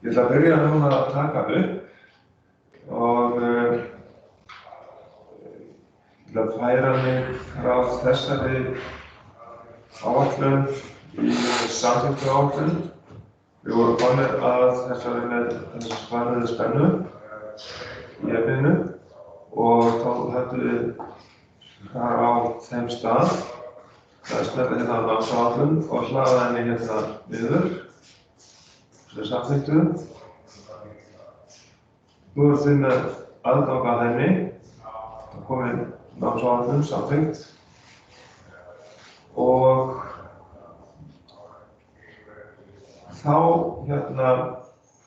Ég ætla að byrja núna að taka upp og ég ætla að færa mig frá þessari áætlun í samþykktuáætlun. Við vorum komnir að þessari spariðu spennu í efninu og þá hættum við þar á þeim stað. Það er smerta hérna á námsáætlun og hlaða henni hérna niður. Sem samþykktu. Nú erum þið með aðgang að henni. Það er komin námsáætlun samþykkt. Og þá hérna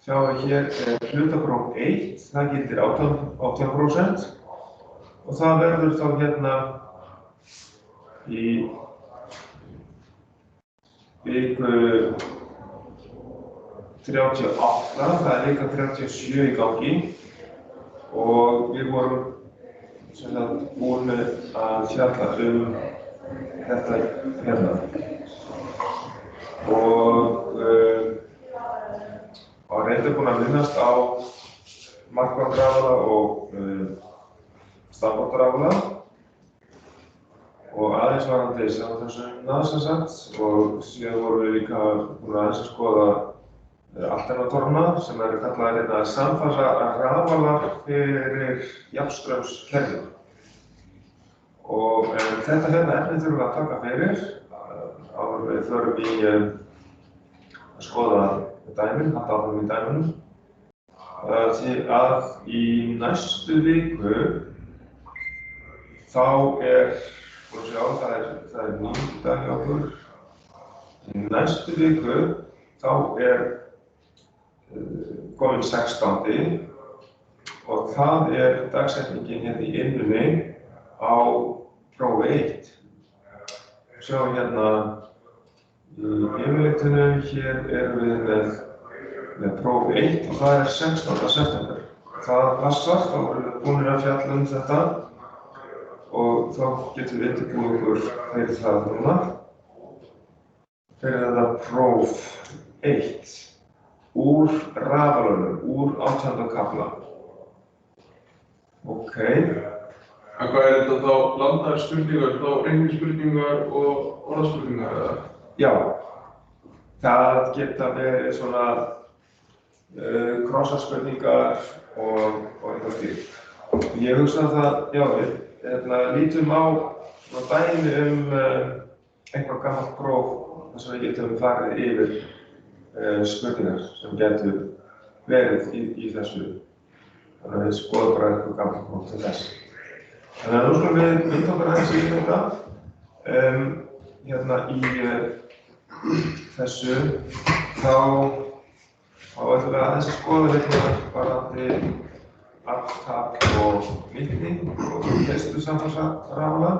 sjáum við hér hlutapróf 1, það gildir 18% og það verður þá hérna í viku 38, það er vika 37 í gangi og við vorum búin að fjalla þetta hérna. Og reyndar búin að minnast á markvarðrafala og stafvarðrafala og aðeins varandi samfélagsumna sem sagt og síðan vorum við líka búin aðeins að skoða alternatorna sem eru kallaðir samfélagsrafalar fyrir jafnstraumskerfi. Og þetta hérna efni þurfum við að taka fyrir áður við förum í að skoða dæmin, halda áfram í dæminum. Því að í næstu viku þá það er 9. dag hjá okkur. Í næstu viku þá komin 16. og það dagsetningin hérna í innunni á prófi 1. Sjáum hérna í yfirleitinu, hér erum við með próf 1 og það er 16. september. Það passar, þá erum við búin að fjalla þetta og þá getum við undirbúið okkur fyrir það núna. Fyrir þetta próf 1 úr rafalunum, úr 18. kafla. Ok. En hvað þetta þá? Blandaðar spurningar, þá reiknispurningar og orðaspurningar eða? Já, það geta verið svona krossarspurningar og eitthvað slíkt. Ég hugsa það, já, við lítum á dæmi eitthvað gamalt próf þar sem við getum farið yfir spurningar sem getur verið í þessu. Þannig að við skoðum bara eitthvað gamalt próf til þess. Þannig að nú skulum við mynda okkur aðeins í þetta. Hérna í þessu þá ætlum við aðeins að skoða hérna varðandi afl, tap og nýtning og keyrslu samfélagsrafala.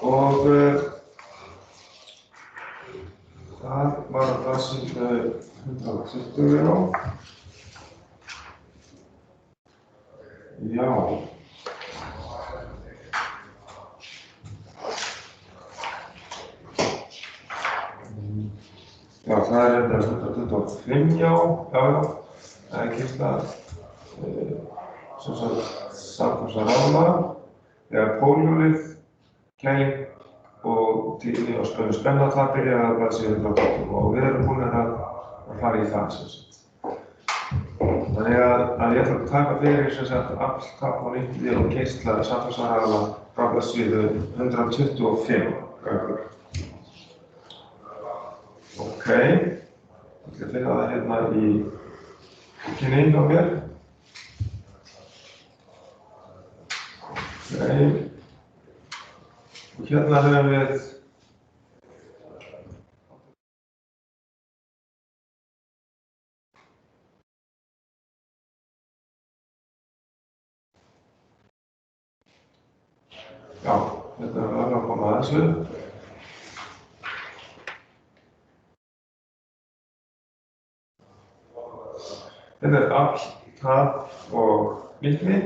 Og það var það sem 120 á. Já. Já, það er þetta 125, já. Það er keyrsla samfélagsrafala, þegar pólhjólið, kæling og tíðni og spenna það byrjar að verða sig 120 og við erum búin að fara í það sem sagt. Þannig að ég ætla að taka fyrir sem sagt afl, tap og nýtni og keyrsla samfélagsrafala frá blaðsíðu 125 gráður. Ok, ég ætla að finna það hérna í kynning á mér. Ok, og hérna höfum við já, hérna er að koma að þessu. Þetta er afl, tap og nýtni.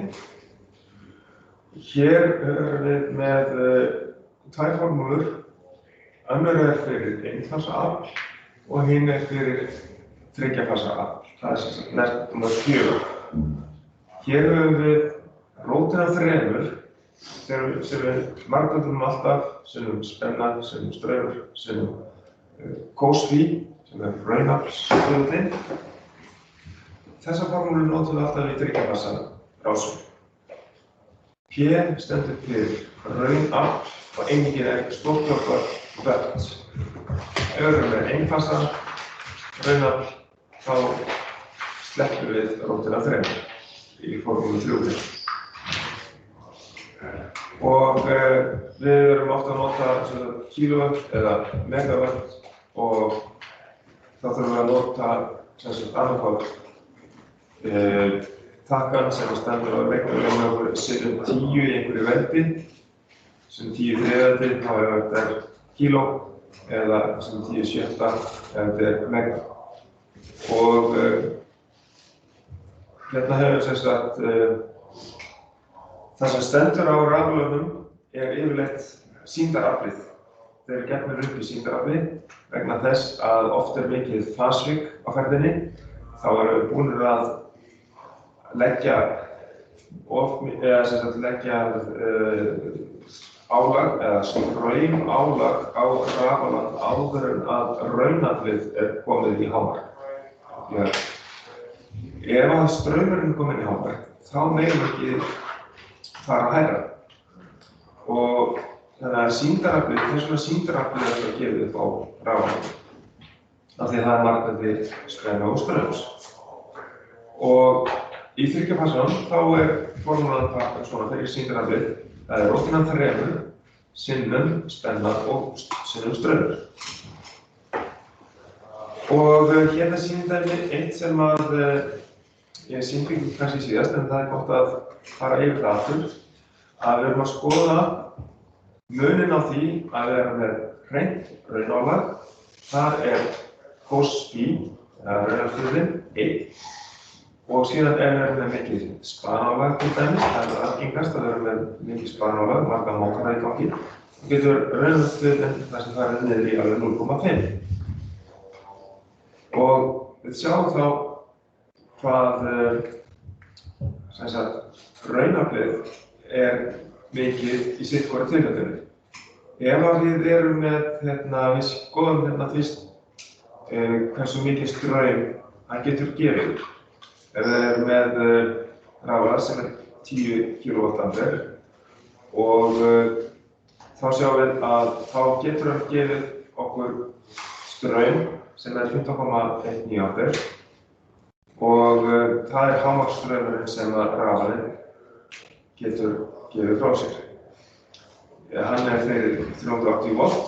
Hér erum við með tvær formúlur. Önnur fyrir einfalsa afl og hin fyrir þriggja fasa afl. Það er sem sagt nert númer 4. Hér höfum við rótina 3 sem við margföldum alltaf, sinnum spenna, sinnum straumur, sinnum kósví, sem er raunaflshlutinn. Þessa formúlu notum við alltaf í þriggja fasa rásum. P stendur fyrir raunafl og einingin er stórkvöldar völd. Ef við erum með einfasa raunafl, þá sleppum við rótina 3 í formúlu 3. Og við erum ofta að nota kílóvött eða megavött og þá þurfum við að nota annarkvárt takkan sem stendur á reiknivélinni sinnum 10 í einhverju veldi, sem 10 þriðjöldi þá ef þetta er kíló eða sem 10 sjötta ef þetta er mega. Og hérna hefur sem sagt það sem stendur á raflögnum er yfirleitt sýndaraflið. Þeir eru gefnir upp í sýndarafli vegna þess að oft er mikið fasvik á ferðinni. Þá erum við búnir að leggja álag eða straumálag á rafaland áður en að raunaflið er komið í hámark. Ef að straumurinn er kominn í hámark, þá megum við ekki fara hærra. Og þannig að sýndaraflið, þess vegna sýndaraflið er að gefa upp á rafaland. Af því að það er margfeldi spennu og straums. Og í þriggja fasanum þá er formúlan svona fyrir sýndaraflið. Það er rótina 3, sinnum spenna og sinnum straumur. Og hérna sýndæmi eitt sem að ég sýndi ekki kannski síðast, en það er gott að fara yfir það aftur. Að við erum að skoða munin á því að vera með hreint raunálag. Þar er kósví, eða raunaflutinn, 1. Og síðan ef við erum með mikið spanálag til dæmis, það er algengast að við erum með mikið spanálag, marga mótara í gangi, þá getur raunaflutinn þar sem það er niður í alveg 0,5. Og við sjáum þá hvað raunaflið er mikið í sitt hvora tilfellinu. Ef við erum með, við skoðum fyrst hversu mikið straum það getur gefið. Ef við erum með rafal sem er 10 kW og þá sjáum við að þá getur hann gefið okkur straum sem er 15,19 ampere og það er hámarksstraumurinn sem rafalinn getur gefið frá sér. Hann er fyrir 380 volt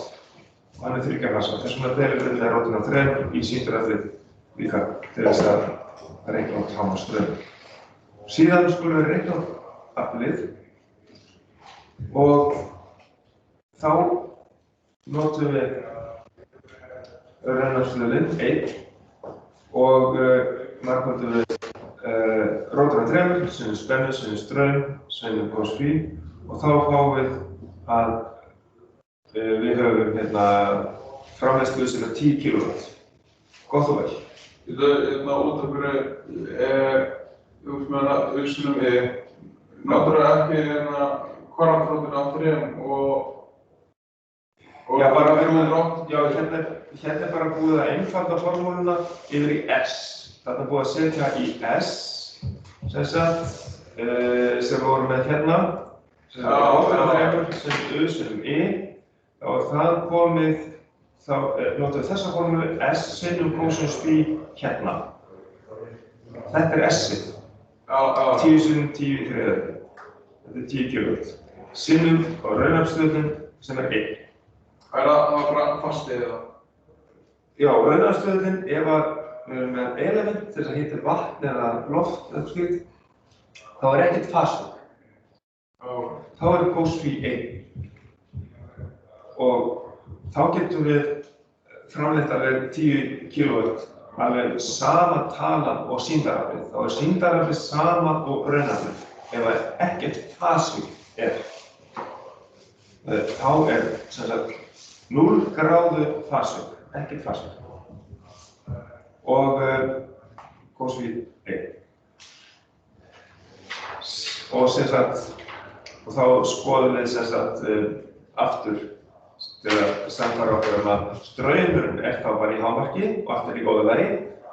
og hann er þriggja fasa. Þess vegna deilum við með rótina 3 í sýndaraflið líka til þess að reikna út hámarksstraum. Síðan skulum við reikna út aflið og þá notum við raunaflutinn 1 og margföldum við rótina 3, sinnum spennu, sinnum straum, sinnum kósví og þá fáum við að við höfum framleiðslu sem er 10 kW. Gott og vel. Þetta út af hverju náttúrulega ekki kvarmaflótinn á 3 og já, bara hérna er bara búið að einfalda formúluna yfir í S. Þetta er búið að setja í S sem voru með hérna sem U sem I. Þá er það komið, þá notum við þessa formúlu S sinnum kósví hérna. Þetta er S-ið. 10 sinnum 10 í þriðjöldi. Þetta er 10 kW. Sinnum og raunaflutinn sem er 1. Er það bara fastið eða? Já, raunaflutinn ef við erum með element til þess að hita vatn eða loft eða slíkt, þá er ekkert fastur. Þá er kósví 1. Og þá getum við framleitt alveg 10 kW alveg sama talan og sýndaraflið. Þá er sýndaraflið sama og raunaflið. Ef ekkert fasvik er, þá er sem sagt 0 gráðu fasvik, ekkert fasvik. og Cosby 1. Og og þá skoðum við aftur til að sannfæra okkur að straumurinn þá bara í hámarki og aftur í góðu lagi.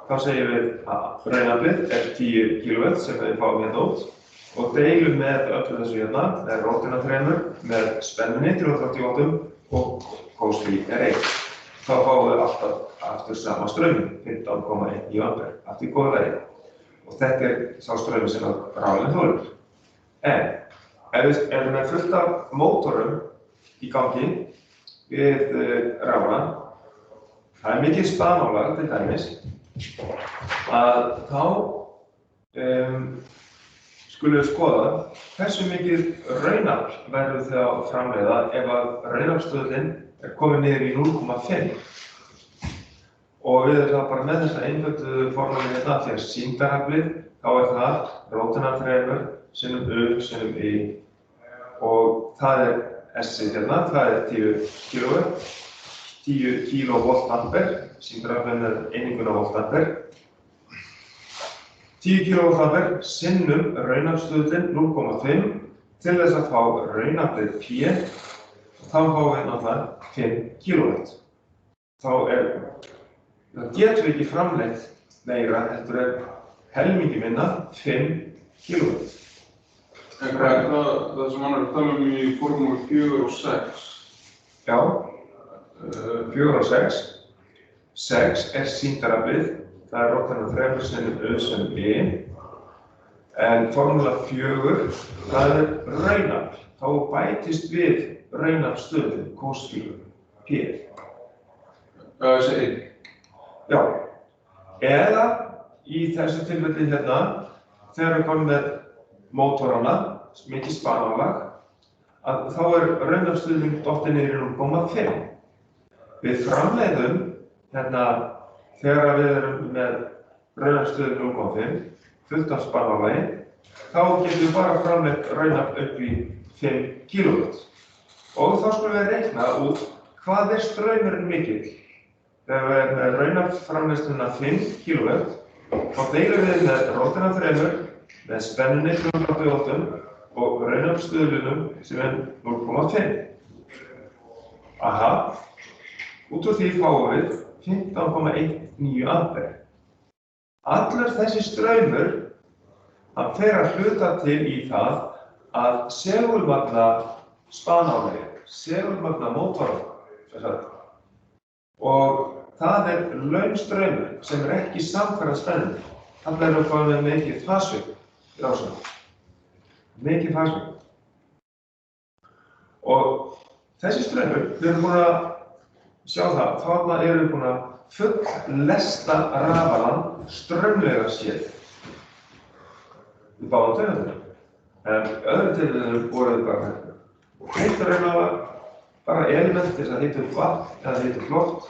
Þá segjum við að raunaflið 10 kW sem við fáum hérna út og deilum með öllu þessu hérna, með rótina 3 með spennunni 380 W og Cosby 1. Þá fáum við alltaf aftur sama straumin, 15,1 A aftur í góðu lagi. Og þetta sá straumur sem rafalinn þolir. En ef við erum með fullt af mótorum í gangi við rafalann, það mikið spanálag til dæmis, að þá skulum við skoða hversu mikið raunafl verður þau að framleiða ef að raunaflstöðullinn komin niður í 0,5. Og við erum þá bara með þessa einföldu formúlu hérna fyrir sýndaraflið, þá það rótina 3 sinnum U sinnum Y og það S-ið hérna, það 10 kW, 10 kV-A, sýndaraflið með eininguna V-A. 10 kV-A sinnum raunaflstöðullinn 0,5 til þess að fá raunaflið P og þá fáum við náttúrulega 5 kW. Það getur við ekki framleitt meira, þetta helmingi minna 5 kW. En hvað það sem hann tala í formúlu 4 og 6? Já, 4 og 6. 6 sýndaraflið, það rótina 3 sinnum U sinnum Y. En formúla 4, það raunafl. Þá bætist við raunaflstöðullinn, Cosby P. Þessi 1? Já. Eða í þessu tilfelli hérna, þegar við komum með mótorana, mikið spanálag, að þá raunaflstöðullinn dottinn niður í 0,5. Við framleiðum hérna, þegar við erum með raunaflstöðullinn 0,5, fullt af spanálagi, þá getum við bara framleitt raunafl upp í 5 kW. Og þá skulum við reikna út hvað straumurinn mikill. Þegar við erum með raunaflsframleiðsluna 5 kW, þá deilum við með rótina 3 með spennunni 380 og raunaflstöðullunum sem 0,5. Aha, út úr því fáum við 15,19 A. Allur þessi straumur, hann fer að hluta til í það að segulmagna spanálagi, segulmagna mótorana. Og það launstraumur sem ekki samhverfa spennunni. Þarna við komið með mikið fasvik í rásunum. Mikið fasvik. Og þessi straumur, við erum búin að sjá það, þarna erum við búin að full-lesta rafalann straumlega séð. Við báðum tegundum. En öðrum tilfellum voru við bara heitt raunalag, bara element til að hita upp vatn eða hita upp loft.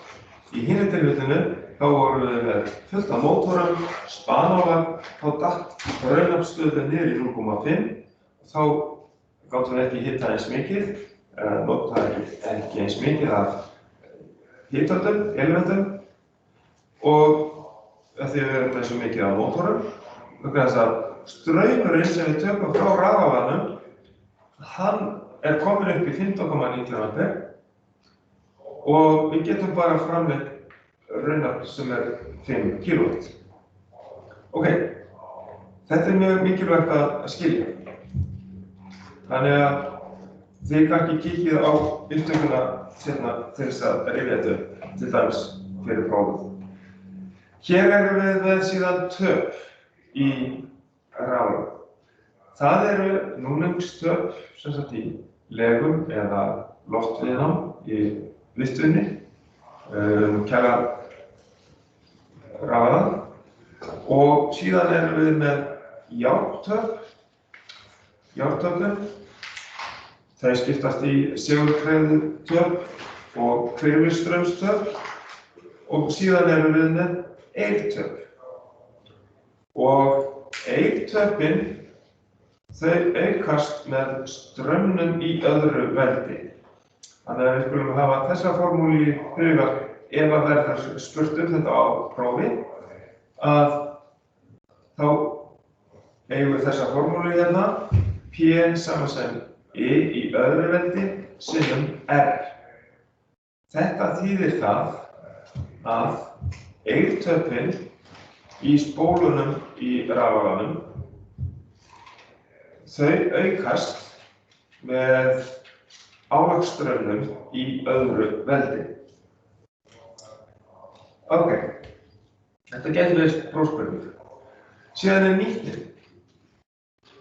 Í hinum tilfellinu þá vorum við með fullt af mótorum, spanálag, þá datt raunaflstöðullinn niður í 0,5 og þá gátum við ekki hita eins mikið, notaði ekki eins mikið af hitöldum, elementum og því við erum með svo mikið af mótorum, vegna þess að straumurinn sem við tökum frá rafalanum, hann komin upp í 15,19 A og við getum bara framleitt raunafl sem 5 kW. Ok, þetta mjög mikilvægt að skilja. Þannig að þið kannski kíkið á upptökuna hérna til þess að rifja þetta upp, til dæmis fyrir prófið. Hér erum við með síðan töp í rafalanum. Það núningstöp sem sagt í legum eða loftviðnám í vistvinni, kæla rafalann og síðan erum við með járntöpum. Þau skiptast í segulkreiðutöp og hvirfilstraumstöp og síðan erum við með eirtöp. Og eirtöpin, þau aukast með straumnum í öðru veldi. Þannig að við skulum hafa þessa formúlu í huga ef að verður spurt þetta á prófi. að þá eigum við þessa formúlu hérna, P saman sem I í öðru veldi sinnum R. Þetta þýðir það að eirtöpin í spólunum í rafalanum, þau aukast með álagsstraumnum í öðru veldi. Ok, þetta getur verið prófspurning. Síðan nýtnin.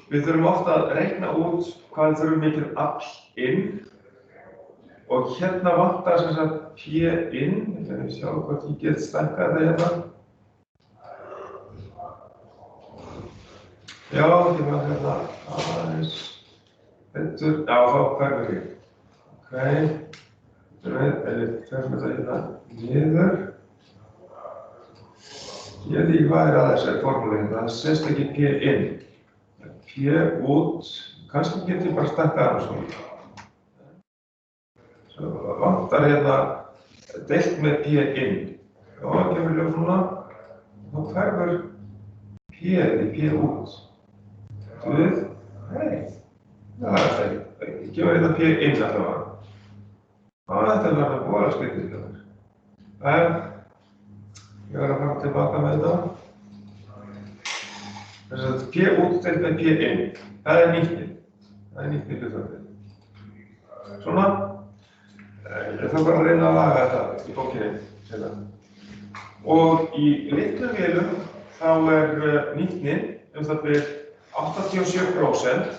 Við þurfum ofta að reikna út hvað við þurfum mikil afl inn og hérna vantar sem sagt P inn. Ég ætla að sjá hvort ég get stækkað þetta hérna. Já, ég var hérna aðeins betur. Já, þá hverfur ég. Ok, við ferum þetta hérna niður. Ég veit ekki hvað að þessari formúlu hérna, það sést ekki P inn. P út, kannski get ég bara stækkað hann svona. Svo vantar hérna deilt með P inn. Já, kemur ljós núna. Þá hverfur P út. Þú veit? Nei, það er það. Ég kemur hérna P inn allavega. Já, þetta er verið voða skrítið hjá mér. En ég verð að fara tilbaka með þetta. Þess að P út deilt með P inn. Það er nýtnin. Það er nýtnin hlutfallið. Svona. Ég þarf bara að reyna að laga þetta í bókinni. Og í litlum vélum þá er nýtnin það byrð 87%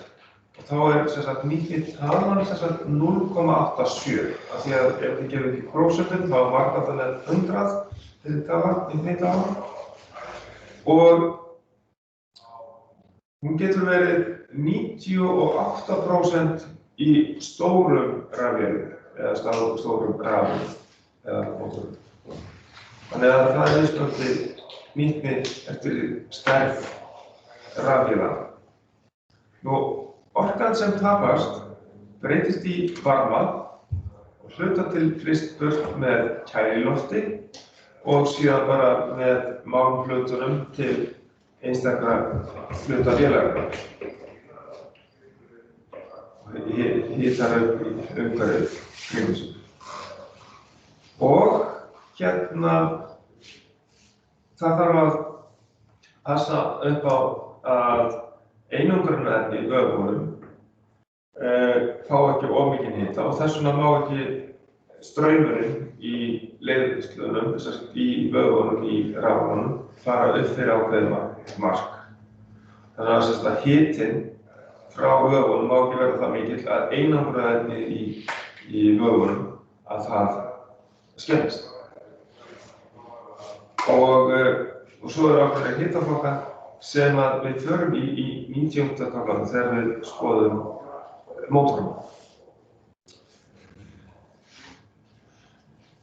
og þá er sem sagt nýtnin talan sem sagt 0,87. Af því að ef þið gefið ekki prósentum þá margar það með 100 til tala, nýtnin talan. Og hún getur verið 98% í stórum rafvélum eða stórum rafum eða mótorum. Þannig að það er mismunandi nýtni eftir stærð rafvéla. Orkan sem tapast breytist í varma og hluta til flyst burt með kælilofti og síðan bara með málmhlutunum til einstakra hluta vélarinnar. Hítar upp í umhverfið kringum sig. Og hérna það þarf að passa upp á að einangrunarefni í vöðvunum fá ekki of mikinn hita og þess vegna má ekki straumurinn í leiðslunum, í vöðvunum, í rafanum, fara upp fyrir ákveðið mark. Þannig að hitinn frá vöðvunum má ekki vera það mikill að einangrunarefni í vöðvunum að það skemmist. Og svo er ákveðin hitaflokkar sem að við förum í 90. kaflanum þegar við skoðum mótorana.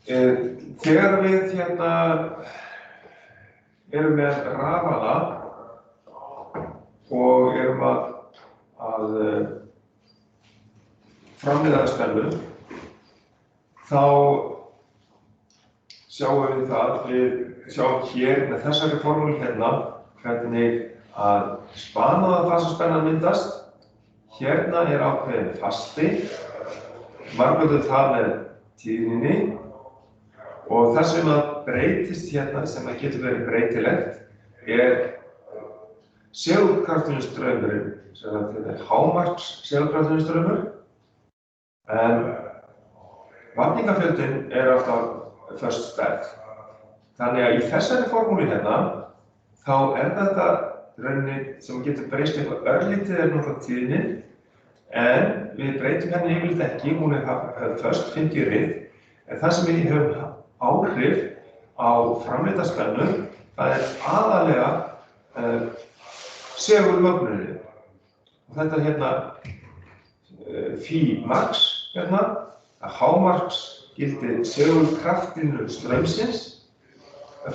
Þegar við hérna erum með rafala og erum að framleiða spennu, þá sjáum við það, við sjáum hér með þessari formúlu hérna hvernig að spanaða fasaspennan myndast. Hérna er ákveðin fasti, margöldu það með tíðninni og það sem að breytist hérna sem að getur verið breytilegt er segulkrafturinn straumurinn, sem þetta er hámarks segulkrafturinn straumur, en vafningafjöldinn er alltaf föst stærð. Þannig að í þessari formúlu hérna þá er þetta rauninni sem getur breyst eitthvað örlítið er náttúrulega tíðnin, en við breytum henni yfirleitt ekki, hún er föst 50 rið, en það sem við höfum áhrif á framleidda spennu, það er aðalega segulmögnunin. Og þetta hérna phi max hérna, að hámarksgildi segulkraftinu straumsins,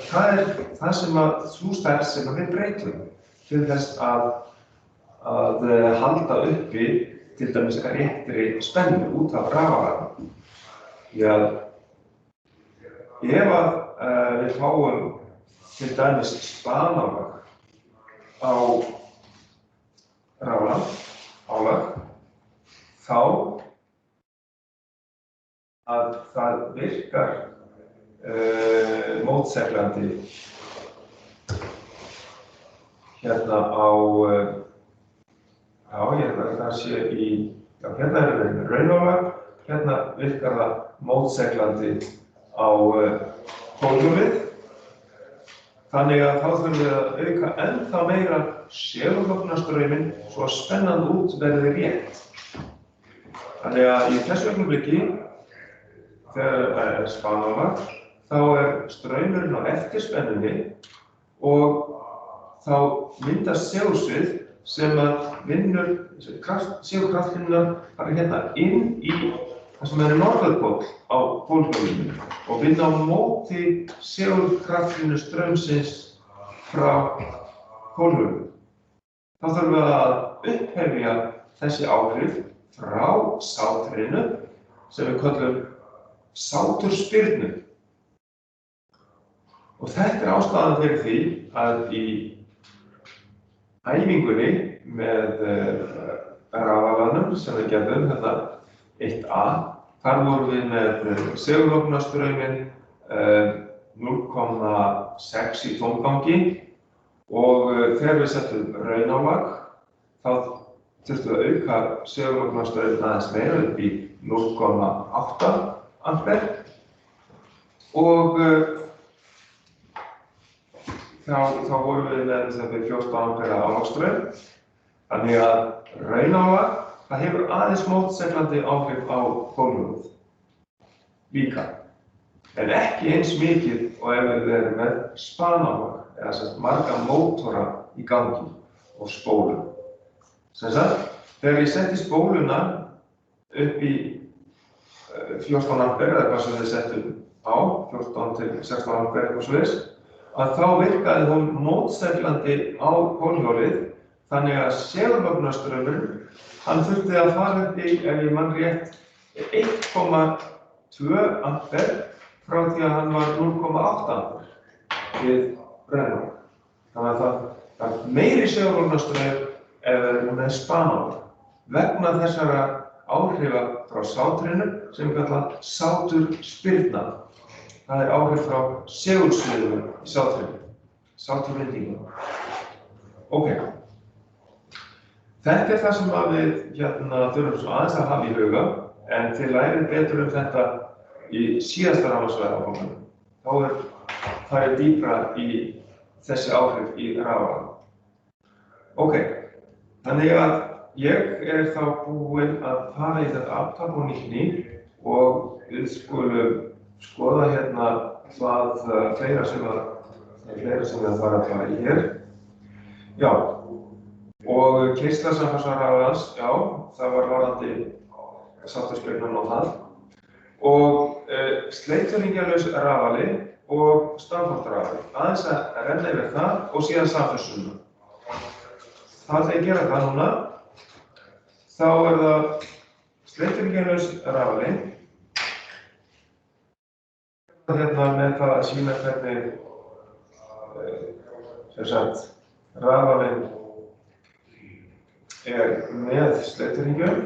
það er það sem að sú stærð sem við breytum til þess að halda uppi til dæmis réttri spennu út af rafalanum. Því að ef við fáum til dæmis spanálag á álag, þá að það virkar mótseglandi hérna á, ég held að það sé í, hérna við raunálag, hérna virkar það mótseglandi á hólfið. Þannig að þá þurfum við að auka ennþá meira segulóknarstrauminn svo að spennan út verði rétt. Þannig að í þessu augnabliki, þegar það er spanálag, þá er straumurinn á eftirspennunni og þá myndast segulsvið sem að vinnur, segulkraftvinnar fara hérna inn í það sem er norðurpól á pólhjólinu og vinna á móti segulkraftvinnu straumsins frá pólhjólinu. Þá þurfum við að upphefja þessi áhrif frá sátrinu sem við köllum sáturspyrnu. Og þetta er ástæðan fyrir því að í æfingunni með rafalanum sem við gerðum, þetta 1A, þar vorum við með segulóknarstrauminn 0,6 í tómgangi og þegar við settum raunálag þá þurftum við að auka segulóknarstrauminn aðeins meira upp í 0,8 ampere og þá vorum við með 14 ampere álagsstraum. Þannig að raunálag það hefur aðeins mótseglandi áhrif á hólfið líka, en ekki eins mikið og ef við erum með spanálag, eða sem marga mótora í gangi og spólu. Sem sagt, þegar ég setti spóluna upp í 14 ampere, eða hvað sem við settum á, 14 til 16 ampere eitthvað svoleiðis, að þá virkaði hún mótseglandi á hólfið, þannig að segulóknarstraumurinn hann þurfti að fara upp í, ef ég man rétt, 1,2 ampere frá því að hann var 0,8 ampere við raunálag. Þannig að það er meiri segulóknarstraum ef við erum með spanálag vegna þessara áhrifa frá sátrinu sem við kalla sáturspyrna. Það er áhrif frá segulsviðinu í sátrinu, sáturvindingu. Ok. Þetta er það sem við þurfum svo aðeins að hafa í huga, en þið lærið betur þetta í síðasta rafmagnsvæðaáfanganum. Þá það er dýpra í þessi áhrif í rafalanum. Ok, þannig að ég er þá búinn að fara í þetta aftal og nýtni og við skulum skoða hérna hvað fleira sem við fara að fara í hér. Já. Og keislasamfarsarafans, já, það var varðandi sáturspyrnan á það. Og sleitulíngjalaus rafali og Stanford-rafali. Aðeins að renna yfir það og síðan samfélsuna. Það þegar ég gera það núna, þá er það sleitulíngjalaus rafali. Hérna með það að sýna hvernig sem sagt, rafalinn er með sleitulíngjum.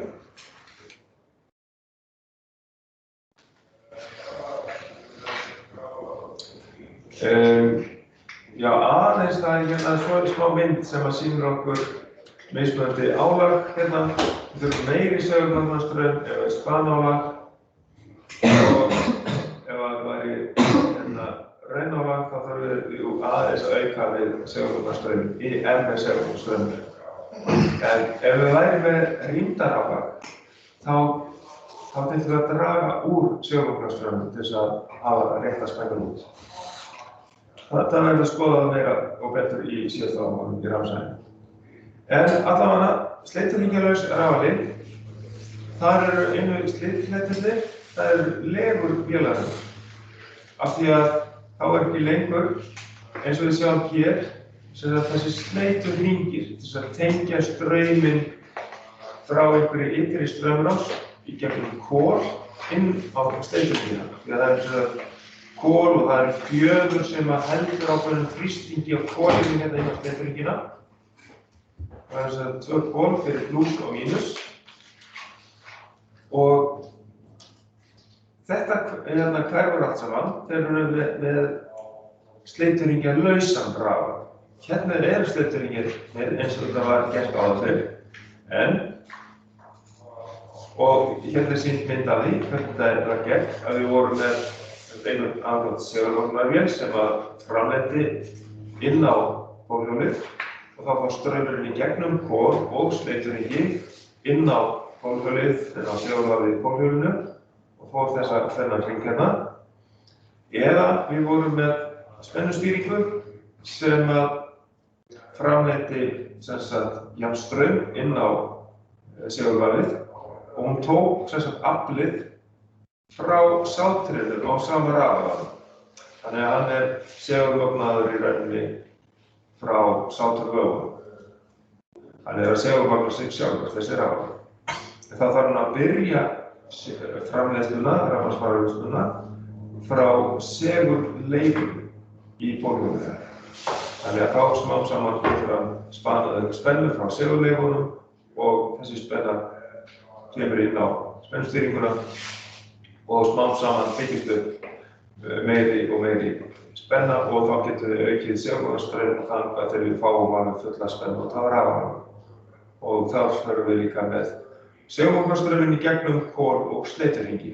Já, aðeins það er hérna svona smá mynd sem að sýnir okkur mismunandi álag hérna. Við þurfum meiri segulóknarstraum ef það er spanálag og ef það væri hérna raunálag þá þurfum við aðeins að auka við segulóknarstraum í með segulóknarstraum. En ef við væri með rýmdarálag þá þurfum við að draga úr segulóknarstraumnum til þess að hafa rétta spennu út. Þetta verður að skoða meira og betur í síðasta áfanganum í rafsæðinu. En allavega sleitulíngjalaus rafali, þar eru einu slitfletirnir, það eru legur vélarnar. Af því að þá er ekki lengur, eins og við sjáum hér, sem þessi sleituhringir til þess að tengja strauminn frá einhverju ytri straumrás í gegnum kol inn á sleitulíngjuna. Því að það er kol og það fjöður sem heldur ákveðnum þrýstingi á kolinu hérna inn á sleiturhringina. Það þess að 2 kol fyrir plús og mínus. Og þetta hérna hverfur allt saman þegar við erum með sleiturhringja lausan rafal. Hérna sleiturhringir eins og þetta var gert áður fyrr. Og hérna sýnt mynd af því hvernig þetta var gert, að við vorum með einu aðgjótt segulvagnarvél sem framleiddi inn á pólhjólið og þá fór straumurinn í gegnum kol og sleiturhringi inn á pólhjólið, inn á segulvagið í pólhjólinu og fór þennan hring hérna. Eða við vorum með spennustýringu sem framleiddi jafnstraum inn á segulvagið og hún tók aflið frá sátrinu á sama rafalanum. Þannig að hann segulvagnaður í rauninni frá sáturvögunum. Hann að segulvagna sig sjálfur, þessi rafal. Það þarf hann að byrja framleiðsluna, rafmagnsframleiðsluna, frá segulleifum í pólhjólinu. Þannig að þá smám saman getur hann spanað upp spennu frá segulleifunum og þessi spenna kemur inn á spennustýringuna og smám saman byggist upp meiri og meiri spenna og þá getum við aukið segulvagnastraum þangað til við fáum alveg fulla spennu út af rafalanum. Og þá förum við líka með segulvagnastrauminn í gegnum kol og sleiturhringi.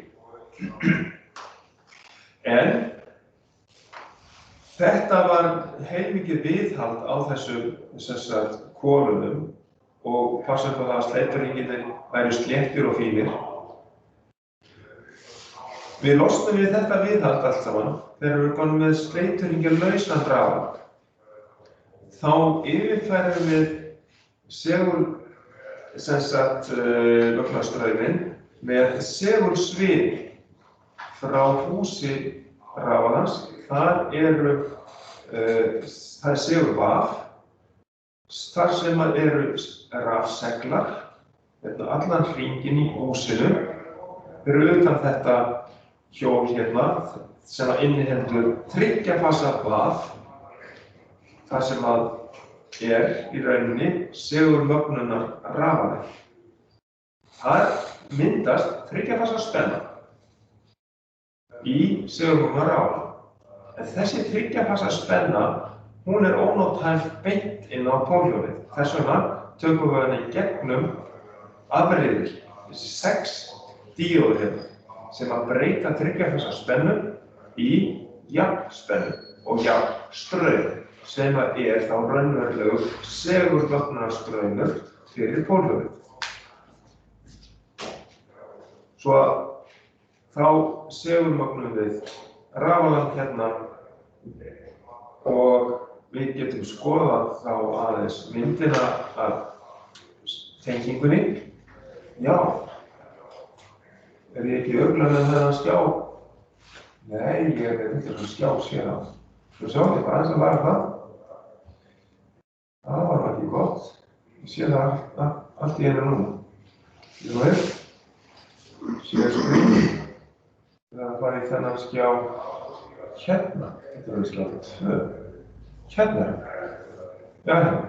En þetta var heilmikið viðhald á þessum kolunum og passa upp á það að sleiturhringirnir væru sléttir og fínir. Við losnum við þetta viðhald allt saman þegar við komum með sleiturhringja lausan rafal. Þá yfirfærum við segulvagnastrauminn með segulsviði frá húsi rafalans. Það er segulvaf. Þar sem eru rafseglar, allan hringinn í húsinu, fyrir utan þetta hjól hérna sem inniheldur 3 fasa vaf, þar sem í rauninni segulmögnunar rafalinn. Þar myndast 3 fasa spenna í segulmögnunar rafalinn. En þessi 3 fasa spenna, hún ónothæf beint inn á pólhjólið. Þess vegna tökum við hana í gegnum afriðil, þessi 6 díóður hérna, sem breyta 3 fasa spennu í jafnspennu og jafnstraum, sem þá raunverulegur segulvagnastraumur fyrir pólhjólið. Svo þá segulmögnum við rafalann hérna og við getum skoðað þá aðeins myndina af tengingunni. Já, ég ekki örugglega með þennan skjá? Nei, ég með þennan skjá sér á. Svo sjáum við bara aðeins að laga það. Það var ekki gott. Ég sé það allt í einu núna. Jú veist, sér skrifin. Það var í þennan skjá hérna. Þetta skjá 2. Hérna. Já, hérna.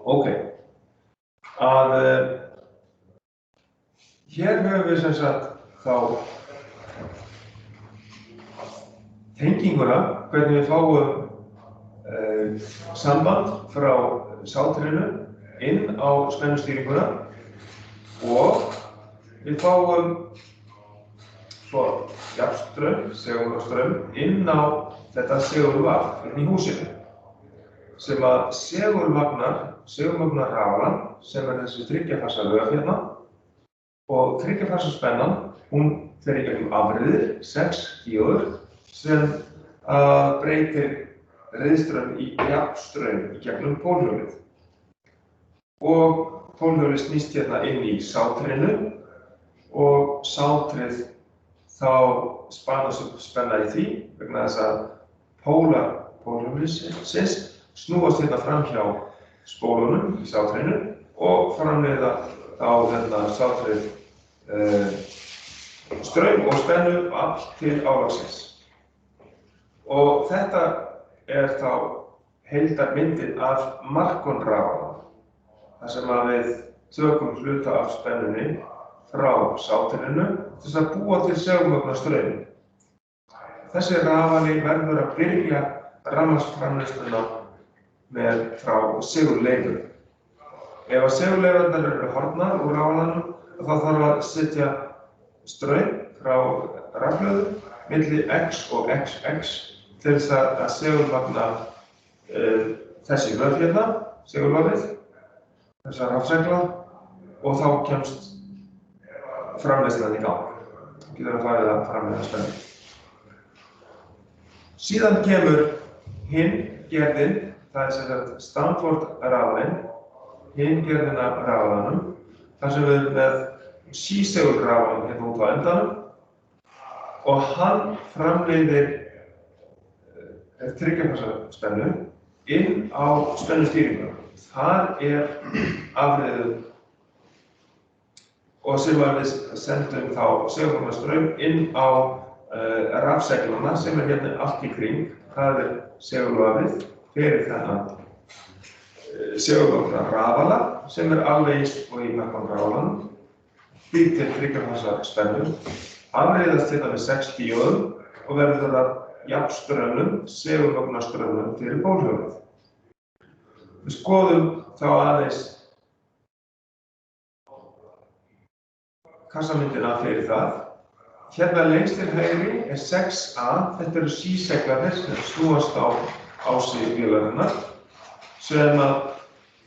Ok. Hér höfum við þá tenginguna, hvernig við fáum samband frá sátrinu inn á spennustýringuna og við fáum svo jafnstraum, segulstraum, inn á þetta segulvaf inn í húsinu sem segulvagnar rafalann sem þessi 3 fasa vöf hérna og 3 fasa spennan, hún fer í gegnum afriðir, 6 díóður sem breytir riðstraum í jafnstraum í gegnum pólhjólið. Og pólhjólið snýst hérna inn í sátrinu og sátrið þá spanast upp spenna í því vegna þess að pólar pólhjólsins snúast hérna fram hjá spólunum í sátrinu og framleiða þá sátrið straum og spennu afl til álagsins. Og þetta þá heildarmyndin af Marcon-rafala, þar sem við tökum hluta af spennunni frá sátrinu til þess að búa til segulmögnunarstraum. Þessi rafali verður að byrja rafmagnsframleiðsluna frá segulleifum. Ef að segulleifarnar eru horfnar úr rafalanum, þá þarf að setja straum frá rafhlöðu milli X og XX til þess að segulmagna þessi vöf hérna, segulvafið, þessa rafsegla, og þá kemst framleiðslan í gang. Getur að farið að framleiða spennu. Síðan kemur hinn gerðin, það sem sagt Stanford-rafalinn, hinn gerðin af rafalanum, þar sem við erum með sísegulrafalinn hérna út á endanum, og hann framleiðir þriggja-fasa spennu inn á spennustýringuna. Þar afreiðið og sem við sendum þá segulmagnastraum inn á rafseglana sem hérna allt í kring. Það segulvafið fyrir þennan segulmagna rafala sem alveg eins og í Marcon-rafalanum. Býr til þriggja-fasa spennu, afreiðast þetta með 6 díóðum og verður að jafnstraumnum, segulmagnastraumnum fyrir pólhjólið. Við skoðum þá aðeins kassamyndina fyrir það. Hérna lengst til hægri 6A, þetta eru síseglarnir sem snúast á ási vélarinnar, sem að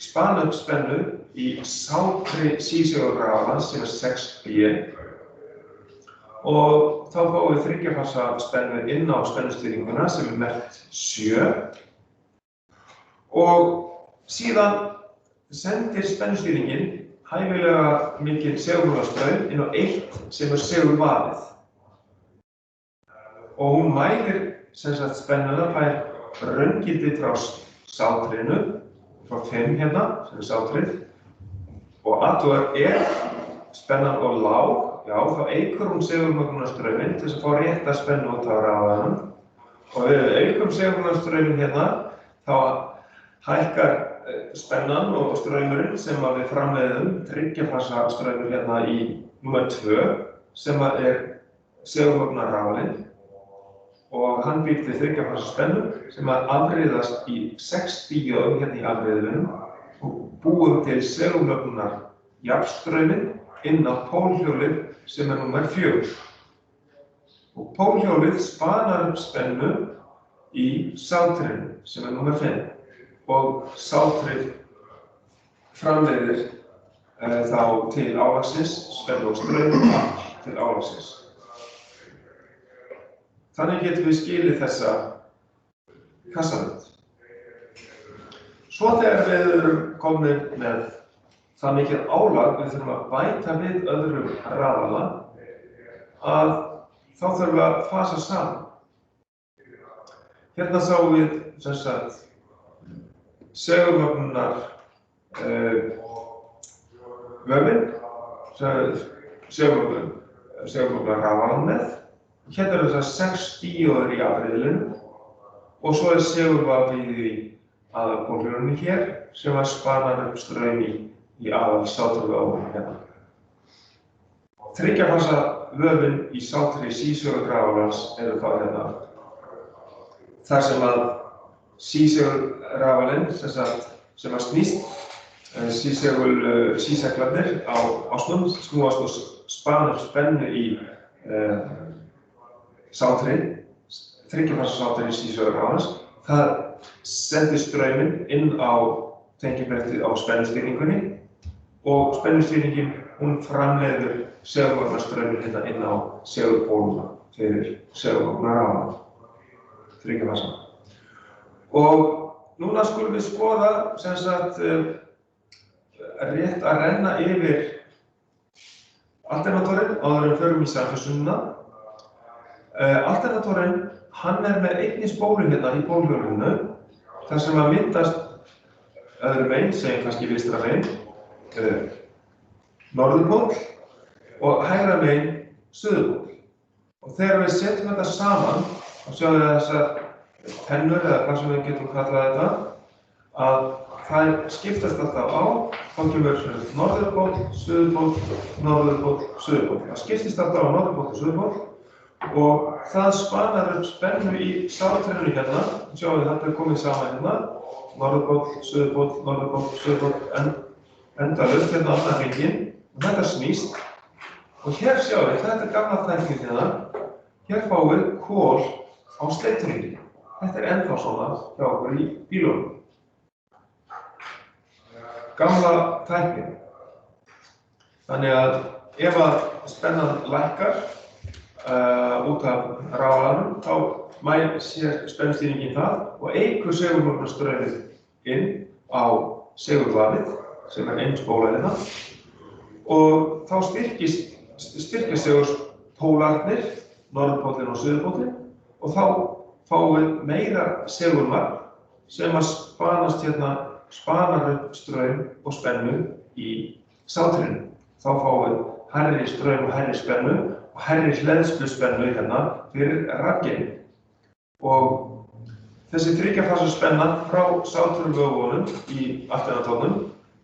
spana upp spennu í sátri sísegulrafalans sem 6B, og þá fáum við þriggja-fasa spennu inn á spennustýringuna sem merkt 7, og síðan sendir spennustýringin hæfilega mikinn segulmagnastraum inn á eitt sem segulvafið. Og hún mælir spennuna, fær raungildi frá sátrinu, frá 5 hérna, sem sátrið, og athugar spennan og lág, já, þá eykur hún segulmagnastrauminn til þess að fá rétta spennu út á rafalanum. Og ef við aukum segulmagnastrauminn hérna, þá hækkar spennan og straumurinn sem við framleiðum, þriggja-fasa straumur hérna í númer 2, sem segulmagnarrafalinn, og hann býr til þriggja-fasa spennu sem afreiðast í 6 díóðum hérna í afreiðunum og búum til segulmagnar jafnstrauminn inn á pólhjólið sem númer 4. Og pólhjólið spanar upp spennu í sátrinu sem númer 5. Og sátrið framleiðir þá til álagsins, spennu og straum til álagsins. Þannig getum við skilið þessa kassamynd. Svo þegar við erum komin með það mikið álag, við þurfum að bæta við öðrum rafala, að þá þurfum við að fasa saman. Hérna sáum við segulmagnar vöfin, segulmagnar rafalan með. Hérna eru þessar 6 díóður í afreiðilinu og svo segulvafið í aðalpólhjólinu hér sem spanar upp straum í aðalsátruvöfunum hérna. Þriggja-fasa vöfin í sátri sísegulrafalans eru þá hérna. Þar sem að sísegulrafalinn sem snýst, síseglarnir á ásnum snúast og spanar spennu í sátri, þriggja-fasa sátri sísegulrafalans. Það sendir strauminn inn á tengibrettið á spennustýringunni og spennustýringin hún framleiðir segulmagnastrauminn hérna inn á segulpóluna fyrir segulmagnarrafalann, þriggja-fasa. Og núna skulum við skoða rétt að renna yfir alternatorinn áður en við förum í samfélsununa. Alternatorinn, hann með einni spólu hérna í pólhjólinu, þar sem að myndast öðru megin, segjum kannski vinstra megin, norðurpól og hægra megin suðurpól. Og þegar við setjum þetta saman, þá sjáum við þessar pennur eða hvað sem við getum kallað þetta, að þær skiptast alltaf á, þá kemur norðurpól, suðurpól, norðurpól, suðurpól. Það skiptist alltaf á norðurpól og suðurpól og það spanar upp spennu í sáttrennu hérna. Sjáum við þetta er komið saman hérna, norðurpól, suðurpól, suðurpól, endalaust hérna annar hringinn og þetta snýst. Og hér sjáum við, þetta er gamla tæknin hérna, hér fáum við kol á sleituhringi. Þetta er ennþá svona hjá okkur í bílunum. Gamla tæknin. Þannig að ef að spennan lækkar út af rafalanum, þá sér spennustýringin það og eykur segulmögnunarstraumið inn á segulvafið, sem er spóla hérna, og þá styrkist segulpólarnir, norðurpóllinn og suðurpóllinn, og þá fáum við meira segulmagn sem að spanar upp straum og spennu í sáttrennu. Þá fáum við hærri straum og hærri spennu og hærri hleðsluspennu hérna fyrir rafgeyminn. Og þessi þriggja-fasa spenna frá sáttrenuvögunum í alternatornum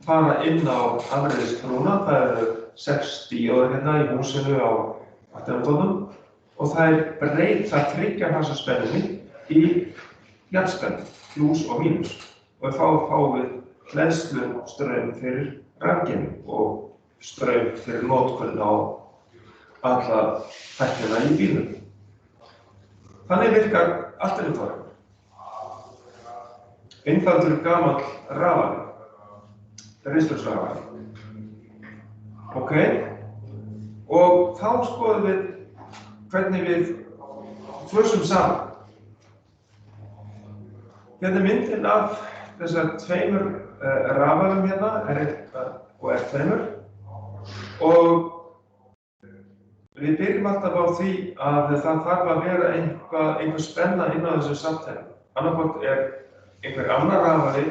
fara inn á afreiðisbrúna. Það eru 6 díóðir hérna í húsinu á alternatornum og þær breyta þriggja-fasa spennunni í jafnspennu, plús og mínus. Og þá fáum við hleðslustraum fyrir rafgeyminn og straum fyrir notkun á alla tæknina í bílnum. Þannig virkar alternatorinn. Einfaldur gamall rafali, ristlagsrafali. Ok, og þá skoðum við hvernig við fösum saman. Hérna er myndin af þessar tveimur rafalum hérna, R1 og R2. Og við byrjum alltaf á því að það þarf að vera einhver spenna inn á þessu sáttrennu. Annaðhvort er einhver annar rafali,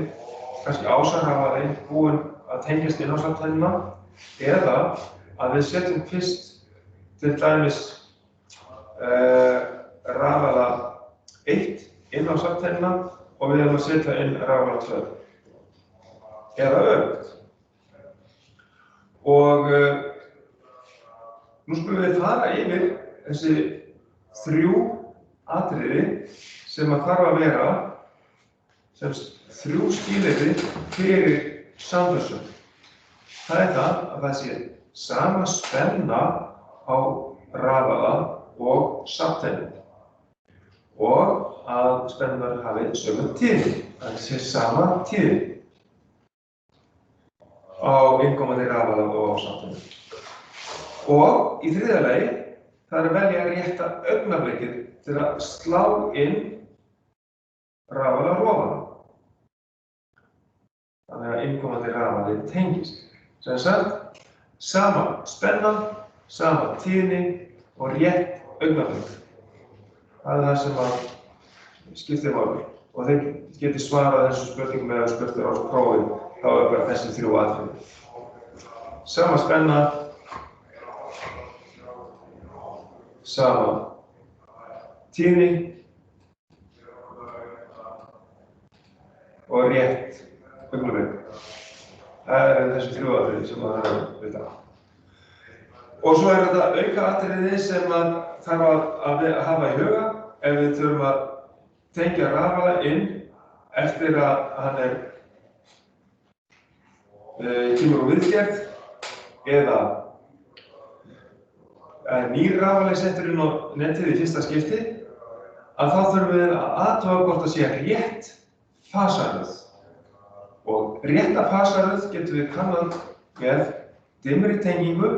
kannski ásarrafali, búinn að tengjast inn á sáttrennuna, eða að við setjum fyrst til dæmis rafala 1 inn á sáttrennuna og við erum að setja inn rafala 2. Eða öfugt. Og nú skulum við fara yfir þessi 3 atriði sem að þarf að vera sem 3 skilyrði fyrir samfössun. Það er það að það sé sama spenna á rafala og sáttrennu og að spennunar hafi sömu tíðni. Það sé sama tíðni á innkomandi rafala og sáttrennu. Og í þriðja lagi, það er að velja rétta augnablikið til að slá inn rafala rofana. Þannig að innkomandi rafali tengist. Sem sagt, sama spenna, sama tíðni og rétt augnablik. Það er það sem að skiptir máli. Og þeir geti svarað þessu spurningum eða spurtur á prófið, þá er bara þessi 3 atriði. Sama spenna, sama tíðni og rétt augnablik. Það er þessi 3 atriði sem það er að vita. Og svo er þetta auka atriði sem að þarf að hafa í huga ef við þurfum að tengja rafala inn eftir að hann kemur úr viðgerð eða nýr rafali settur inn á netið í fyrsta skipti, að þá þurfum við að athuga hvort það sé rétt fasaröð. Og rétta fasaröð getum við kannað með dimmri tengingu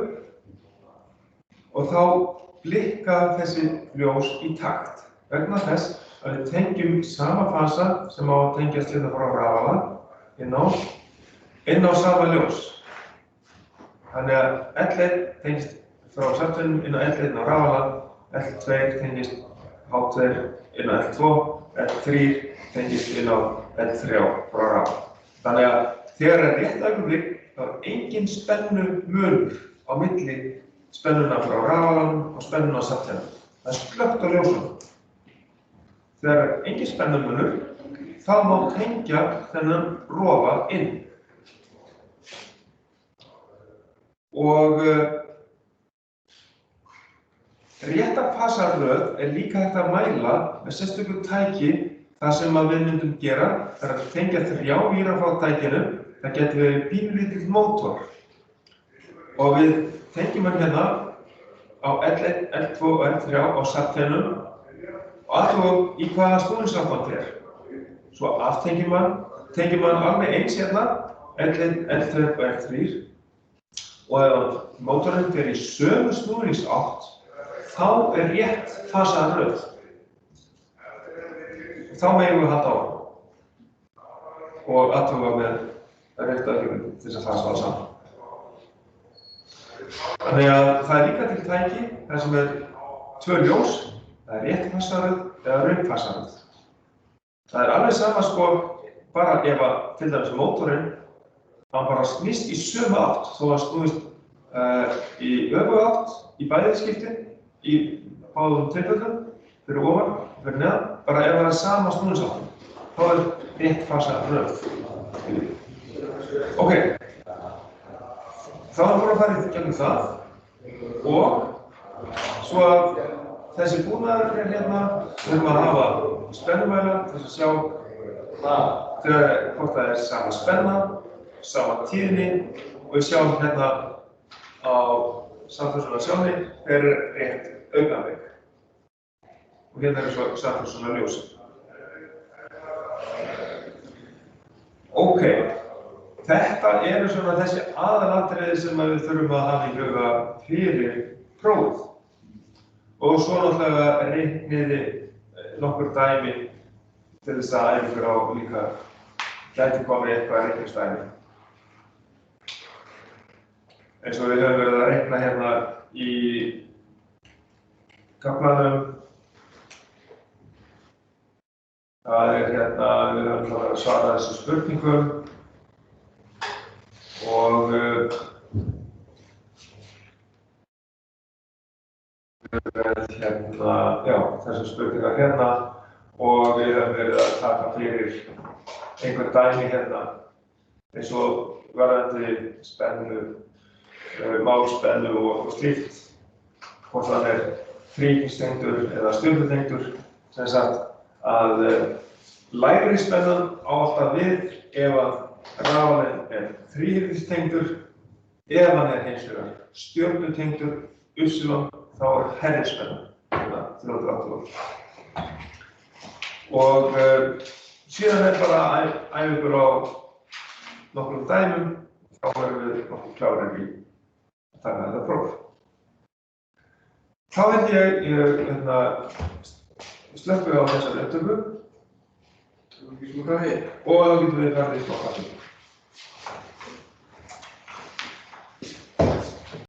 og þá blikka þessi ljós í takt. Vegna þess að við tengjum sama fasa sem á að tengjast hérna frá rafala inn á sama ljós. Þannig að L1 tengist frá sáttrennu inn á L1 á rafala, L2 tengist H2 inn á L2, L3 tengist inn á L3 frá rafala. Þannig að þegar er rétt augnablik, þá er engin spennumunur á milli spennuna frá rafalanum og spennuna á sáttrennu. Það er slökkt á ljósunum. þegar engin spennumunur, þá má tengja þennan rofa inn. Og rétta fasaröð líka hægt að mæla með sérstöku tæki það sem við myndum gera, það að tengja 3 víra frá tækinu, það getur verið pínulítill mótor. Og við tengjum hann hérna á L1, L2 og L3 á SAT-tennum og athugum í hvaða snúningssamband Svo aftengjum hann alveg eins hérna, L1, L2 og L3 og ef mótorinn fer í sömu snúningsátt, þá rétt fasaröð. Þá megum við halda á og athuga með réttu aðgerðum til þess að fasa það saman. Þannig að það líka til tæki þar sem 2 ljós, það rétt fasaröð eða röng fasaröð. Það alveg sama bara ef að til dæmis mótorinn hann bara snýst í sömu átt, þó að snúist í öfuga átt, í bæði skiptin, í báðum tilfellum, fyrir ofan, fyrir neðan, bara ef það sama snúningsáttin, þá rétt fasaröð. Ok, þá erum við búin að fara í gegnum það og svo að þessi búnaður hérna, við þurfum að hafa spennumæla til að sjá hvort það sama spenna, sama tíðni og við sjáum hérna á samfélagsjóni hver rétt augnablik. Og hérna svo samfélagsjónarljósið. Ok, þetta eru svona þessi aðalatriði sem við þurfum að hafa í huga fyrir prófið. Og svo náttúrulega reikniði nokkur dæmi til þess að æfa ykkur á líka gæti komið eitthvað reikningsdæmi. Eins og við höfum verið að reikna hérna í kaflanum. Það hérna, við höfum að svara þessu spurningum og hérna, já, þessu spurningar hérna og við höfum verið að taka fyrir einhver dæmi hérna eins og varðandi spennu, málspennu og slíkt, hvort það þríhyrningstengdur eða stjörnutengdur, sem sagt að lægri spennan á alltaf við ef að rafalinn þríhyrningstengdur, ef hann hins vegar stjörnutengdur, Y, þá hærri spennan, 380 volt. Og síðan bara að æfa ykkur á nokkrum dæmum, þá erum við nokkuð klárir í að taka þetta próf. Þá held ég slökkum við á þessari upptöku og þá getum við farið í stokkafík.